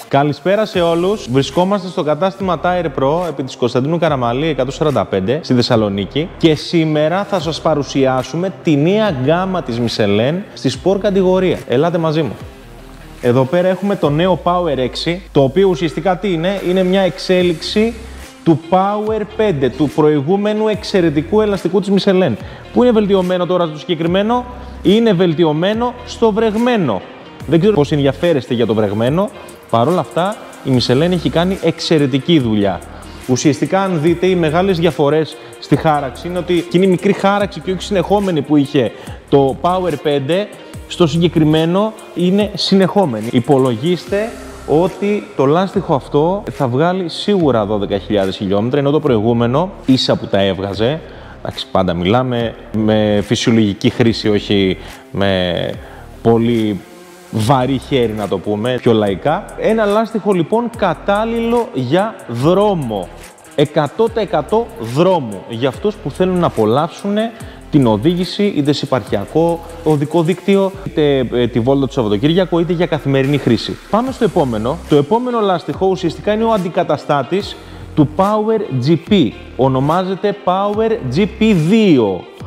Καλησπέρα σε όλους. Βρισκόμαστε στο κατάστημα Tire Pro επί της Κωνσταντίνου Καραμαλή 145 στη Θεσσαλονίκη και σήμερα θα σας παρουσιάσουμε τη νέα γκάμα της Michelin στη Sport κατηγορία. Ελάτε μαζί μου. Εδώ πέρα έχουμε το νέο Power 6, το οποίο ουσιαστικά τι είναι? Είναι μια εξέλιξη του Power 5, του προηγούμενου εξαιρετικού ελαστικού της Michelin. Πού είναι βελτιωμένο τώρα στο συγκεκριμένο? Είναι βελτιωμένο στο βρεγμένο. Δεν ξέρω πώς ενδιαφέρεστε για το βρεγμένο. Παρ' όλα αυτά, η Michelin έχει κάνει εξαιρετική δουλειά. Ουσιαστικά, αν δείτε, οι μεγάλες διαφορές στη χάραξη είναι ότι εκείνη η μικρή χάραξη και όχι συνεχόμενη που είχε το Power 5, στο συγκεκριμένο είναι συνεχόμενη. Υπολογίστε ότι το λάστιχο αυτό θα βγάλει σίγουρα 12.000 χιλιόμετρα, ενώ το προηγούμενο ίσα που τα έβγαζε. Εντάξει, πάντα μιλάμε με φυσιολογική χρήση, όχι με πολύ βαρύ χέρι, να το πούμε πιο λαϊκά. Ένα λάστιχο λοιπόν κατάλληλο για δρόμο. 100% δρόμου για αυτούς που θέλουν να απολαύσουν την οδήγηση είτε σε επαρχιακό οδικό δίκτυο, είτε τη βόλτα του Σαββατοκύριακο, είτε για καθημερινή χρήση. Πάμε στο επόμενο. Το επόμενο λάστιχο ουσιαστικά είναι ο αντικαταστάτης του Power GP. Ονομάζεται Power GP2.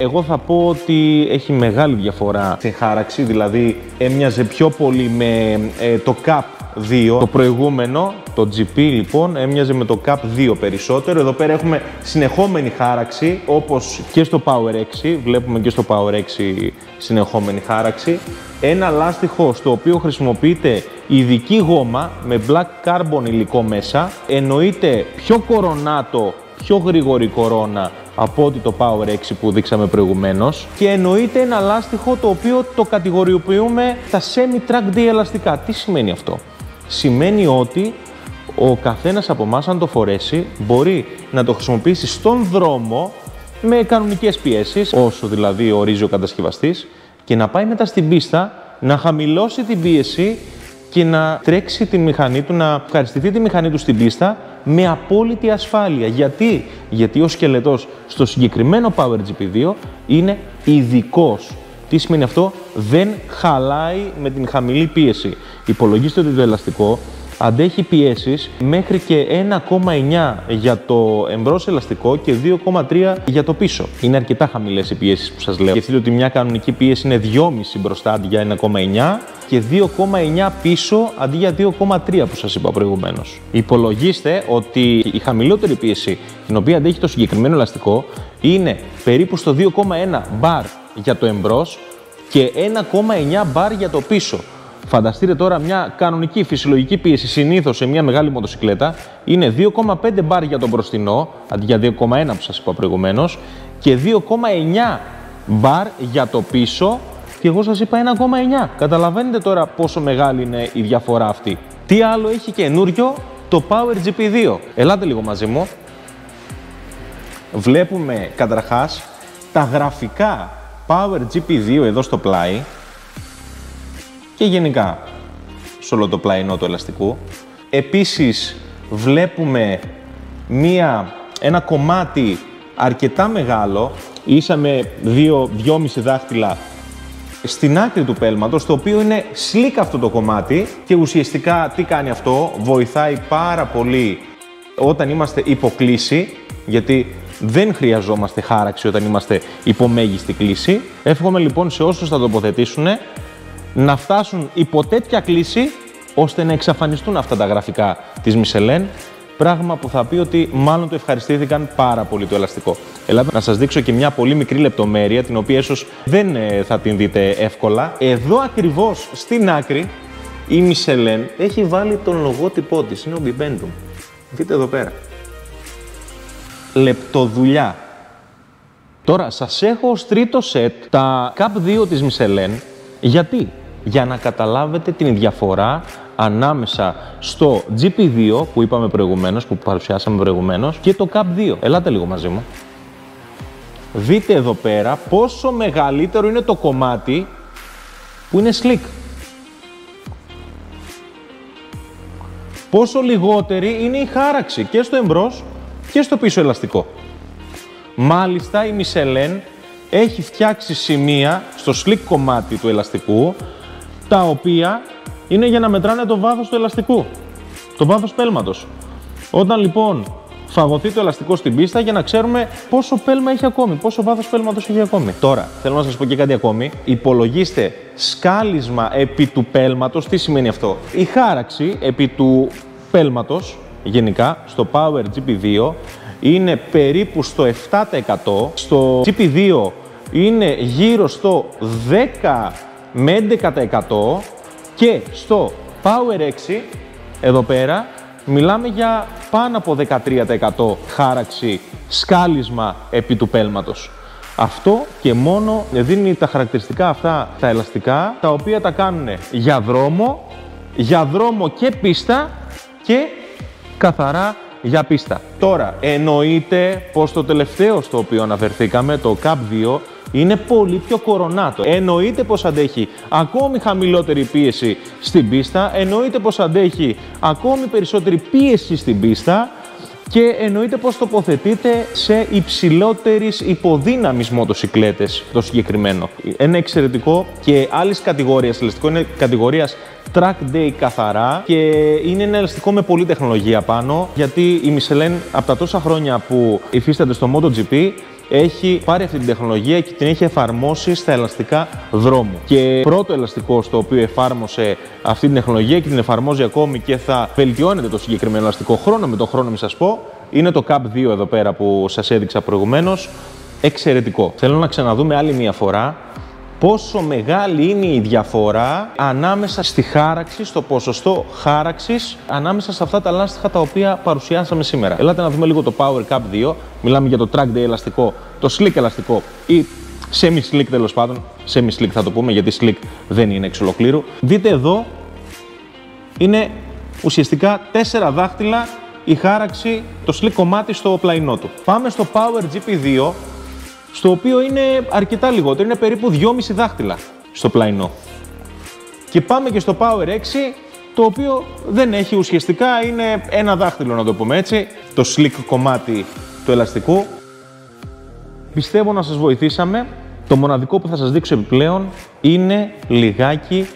Εγώ θα πω ότι έχει μεγάλη διαφορά στη χάραξη, δηλαδή έμοιαζε πιο πολύ με το Cup 2. Το προηγούμενο, το GP λοιπόν, έμοιαζε με το Cup 2 περισσότερο. Εδώ πέρα έχουμε συνεχόμενη χάραξη, όπως και στο Power 6. Βλέπουμε και στο Power 6 συνεχόμενη χάραξη. Ένα λάστιχο στο οποίο χρησιμοποιείται ειδική γόμα με black carbon υλικό μέσα. Εννοείται πιο κορονάτο, πιο γρήγορη κορώνα από ότι το Power 6 που δείξαμε προηγουμένως, και εννοείται ένα λάστιχο το οποίο το κατηγοριοποιούμε τα semi-track D ελαστικά. Τι σημαίνει αυτό? Σημαίνει ότι ο καθένας από εμάς, αν το φορέσει, μπορεί να το χρησιμοποιήσει στον δρόμο με κανονικές πιέσεις, όσο δηλαδή ορίζει ο κατασκευαστής, και να πάει μετά στην πίστα, να χαμηλώσει την πίεση και να τρέξει τη μηχανή του, να ευχαριστηθεί τη μηχανή του στην πίστα με απόλυτη ασφάλεια. Γιατί? Γιατί ο σκελετός στο συγκεκριμένο Power GP2 είναι ειδικός. Τι σημαίνει αυτό? Δεν χαλάει με την χαμηλή πίεση. Υπολογίστε ότι το ελαστικό αντέχει πιέσεις μέχρι και 1,9 για το εμπρός ελαστικό και 2,3 για το πίσω. Είναι αρκετά χαμηλές οι πιέσεις που σας λέω. Σκεφτείτε ότι μια κανονική πίεση είναι 2,5 μπροστά αντί για 1,9 και 2,9 πίσω αντί για 2,3 που σας είπα προηγουμένως. Υπολογίστε ότι η χαμηλότερη πίεση την οποία αντέχει το συγκεκριμένο ελαστικό είναι περίπου στο 2,1 μπαρ για το εμπρός και 1,9 μπαρ για το πίσω. Φανταστείτε τώρα μια κανονική φυσιολογική πίεση συνήθως σε μια μεγάλη μοτοσυκλέτα είναι 2,5 μπαρ για τον μπροστινό, αντί για 2,1 που σας είπα προηγουμένως, και 2,9 μπαρ για το πίσω, και εγώ σας είπα 1,9. Καταλαβαίνετε τώρα πόσο μεγάλη είναι η διαφορά αυτή. Τι άλλο έχει καινούριο το Power GP2? Ελάτε λίγο μαζί μου. Βλέπουμε καταρχάς τα γραφικά Power GP2 εδώ στο πλάι και γενικά σε όλο το πλαϊνό του ελαστικού. Επίσης βλέπουμε ένα κομμάτι αρκετά μεγάλο, ίσα με 2,5 δάχτυλα στην άκρη του πέλματος, το οποίο είναι slick αυτό το κομμάτι, και ουσιαστικά τι κάνει αυτό? Βοηθάει πάρα πολύ όταν είμαστε υποκλίση, γιατί δεν χρειαζόμαστε χάραξη όταν είμαστε υπομέγιστη κλίση. Εύχομαι λοιπόν σε όσους θα τοποθετήσουν να φτάσουν υπό τέτοια κλίση ώστε να εξαφανιστούν αυτά τα γραφικά της Michelin, πράγμα που θα πει ότι μάλλον το ευχαριστήθηκαν πάρα πολύ το ελαστικό. Ελάτε να σας δείξω και μια πολύ μικρή λεπτομέρεια, την οποία ίσως δεν θα την δείτε εύκολα. Εδώ ακριβώς στην άκρη η Michelin έχει βάλει τον λογότυπό της, είναι ο Bibendum. Δείτε εδώ πέρα. Λεπτοδουλειά. Τώρα σας έχω ως τρίτο σετ τα Cup 2 της Michelin. Γιατί? Για να καταλάβετε την διαφορά ανάμεσα στο GP2 που είπαμε προηγουμένως, που παρουσιάσαμε προηγουμένως, και το Cup 2. Ελάτε λίγο μαζί μου. Δείτε εδώ πέρα πόσο μεγαλύτερο είναι το κομμάτι που είναι slick. Πόσο λιγότερη είναι η χάραξη και στο εμπρός και στο πίσω ελαστικό. Μάλιστα η Michelin έχει φτιάξει σημεία στο slick κομμάτι του ελαστικού, τα οποία είναι για να μετράνε το βάθος του ελαστικού. το βάθος πέλματος. Όταν λοιπόν φαγωθεί το ελαστικό στην πίστα, για να ξέρουμε πόσο πέλμα έχει ακόμη, πόσο βάθος πέλματος έχει ακόμη. Τώρα, θέλω να σας πω και κάτι ακόμη. Υπολογίστε σκάλισμα επί του πέλματος. Τι σημαίνει αυτό? Η χάραξη επί του πέλματος, γενικά, στο Power GP2, είναι περίπου στο 7%. Στο GP2 είναι γύρω στο 10 με 11% και στο Power 6, εδώ πέρα, μιλάμε για πάνω από 13% χάραξη, σκάλισμα επί του πέλματος. Αυτό και μόνο δίνει τα χαρακτηριστικά αυτά τα ελαστικά, τα οποία τα κάνουν για δρόμο και πίστα και καθαρά για πίστα. Τώρα, εννοείται πως το τελευταίο στο οποίο αναφερθήκαμε, το Cup 2, είναι πολύ πιο κορονάτο. Εννοείται πως αντέχει ακόμη χαμηλότερη πίεση στην πίστα, εννοείται πως αντέχει ακόμη περισσότερη πίεση στην πίστα και εννοείται πως τοποθετείται σε υψηλότερης υποδύναμης μοτοσικλέτες το συγκεκριμένο. Ένα εξαιρετικό και άλλης κατηγορίας ελαστικό, είναι κατηγορίας Track Day καθαρά και είναι ένα ελαστικό με πολλή τεχνολογία πάνω, γιατί η Michelin από τα τόσα χρόνια που υφίσταται στο MotoGP έχει πάρει αυτή την τεχνολογία και την έχει εφαρμόσει στα ελαστικά δρόμου. Και πρώτο ελαστικό στο οποίο εφάρμοσε αυτή την τεχνολογία και την εφαρμόζει ακόμη και θα βελτιώνεται το συγκεκριμένο ελαστικό χρόνο με το χρόνο, μην σας πω, είναι το Cup 2 εδώ πέρα που σας έδειξα προηγουμένως. Εξαιρετικό. Θέλω να ξαναδούμε άλλη μία φορά πόσο μεγάλη είναι η διαφορά ανάμεσα στη χάραξη, στο ποσοστό χάραξης, ανάμεσα σε αυτά τα λάστιχα τα οποία παρουσιάσαμε σήμερα. Ελάτε να δούμε λίγο το Power Cup 2. Μιλάμε για το Track Day ελαστικό, το Slick ελαστικό ή Semi-Slick τέλος πάντων. Semi-Slick θα το πούμε, γιατί Slick δεν είναι εξ ολοκλήρου. Δείτε εδώ, είναι ουσιαστικά 4 δάχτυλα η χάραξη, το Slick κομμάτι στο πλαϊνό του. Πάμε στο Power GP2, στο οποίο είναι αρκετά λιγότερο, είναι περίπου 2,5 δάχτυλα στο πλαϊνό. Και πάμε και στο Power 6, το οποίο δεν έχει ουσιαστικά, είναι ένα δάχτυλο να το πούμε έτσι, το slick κομμάτι του ελαστικού. Πιστεύω να σας βοηθήσαμε. Το μοναδικό που θα σας δείξω επιπλέον είναι λιγάκι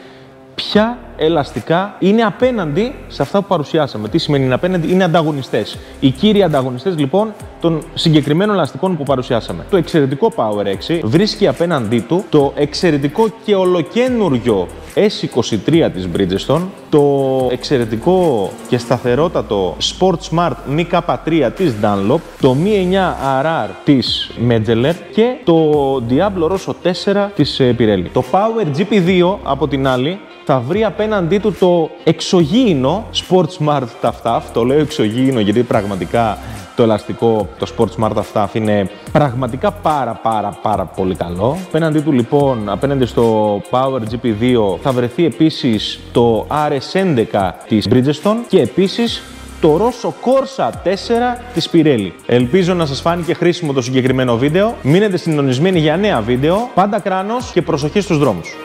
ποια ελαστικά είναι απέναντι σε αυτά που παρουσιάσαμε. Τι σημαίνει είναι απέναντι? Είναι ανταγωνιστές. Οι κύριοι ανταγωνιστές λοιπόν των συγκεκριμένων ελαστικών που παρουσιάσαμε. Το εξαιρετικό Power 6 βρίσκει απέναντί του το εξαιρετικό και ολοκένουργιο S23 της Bridgestone, το εξαιρετικό και σταθερότατο Sport Smart MK3 της Dunlop, το Mi 9 RR της Metzeler και το Diablo Rosso 4 της Pirelli. Το Power GP2 από την άλλη θα βρει απέναντί του το εξωγήινο Sport Smart TAF. Το λέω εξωγήινο γιατί πραγματικά το ελαστικό, το Sport Smart TAF είναι πραγματικά πάρα πολύ καλό. Απέναντί του λοιπόν, απέναντι στο Power GP2 θα βρεθεί επίσης το RS11 της Bridgestone και επίσης το Rosso Corsa 4 της Pirelli. Ελπίζω να σας φάνηκε χρήσιμο το συγκεκριμένο βίντεο. Μείνετε συντονισμένοι για νέα βίντεο. Πάντα κράνος και προσοχή στους δρόμους.